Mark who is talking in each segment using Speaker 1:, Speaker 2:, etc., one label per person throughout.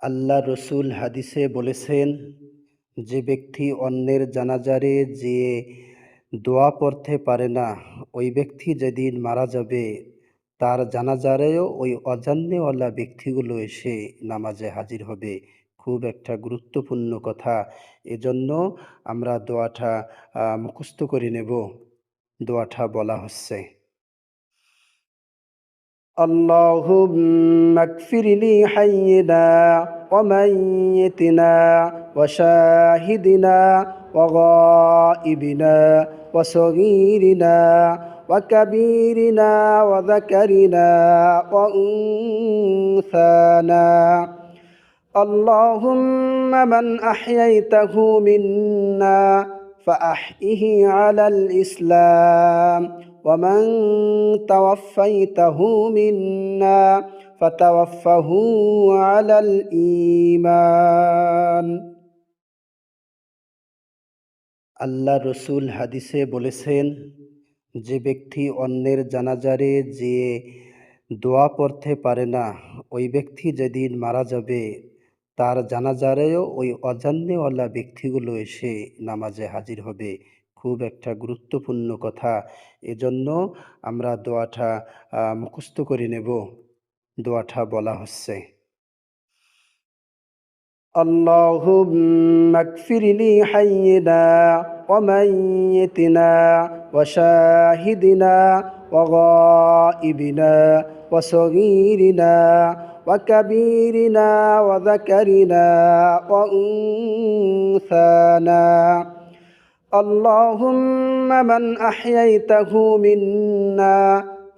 Speaker 1: আল্লাহ রসুল হাদিসে বলেছেন, যে ব্যক্তি অন্যের জানাজারে যেয়ে দোয়া পড়তে পারে না, ওই ব্যক্তি যেদিন মারা যাবে তার জানাজারেও ওই অজান্নেওয়ালা ব্যক্তিগুলো এসে নামাজে হাজির হবে। খুব একটা গুরুত্বপূর্ণ কথা। এজন্য আমরা দোয়াটা মুখস্থ করে নেব। দোয়াটা বলা হচ্ছে, اللهم اغفر لي حينا وميتنا وشاهدنا وغائبنا وصغيرنا وكبيرنا وذكرنا وأنثانا. اللهم من أحييته منا فأحيه على الإسلام، ومن توفيته منا فتوفه على الإيمان. আল্লাহ রসুল হাদিসে বলেছেন, যে ব্যক্তি অন্যের জানাজারে যেয়ে দোয়া পড়তে পারে না, ওই ব্যক্তি যেদিন মারা যাবে তার জানাজারেও ওই অজান্নেওয়ালা ব্যক্তিগুলো এসে নামাজে হাজির হবে। খুব একটা গুরুত্বপূর্ণ কথা। এজন্য আমরা দোয়াটা মুখস্থ করে নেব। দোয়াটা বলা হচ্ছে, اللهم اغفر لي حينا وميتنا وشاهدنا وغائبنا وصغيرنا وكبيرنا وذكرنا وأنثانا. اللهم من أحييته منا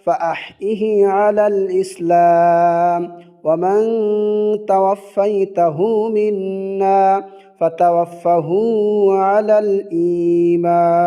Speaker 1: فأحيه على الإسلام، ومن توفيته منا فتوفه على الإيمان.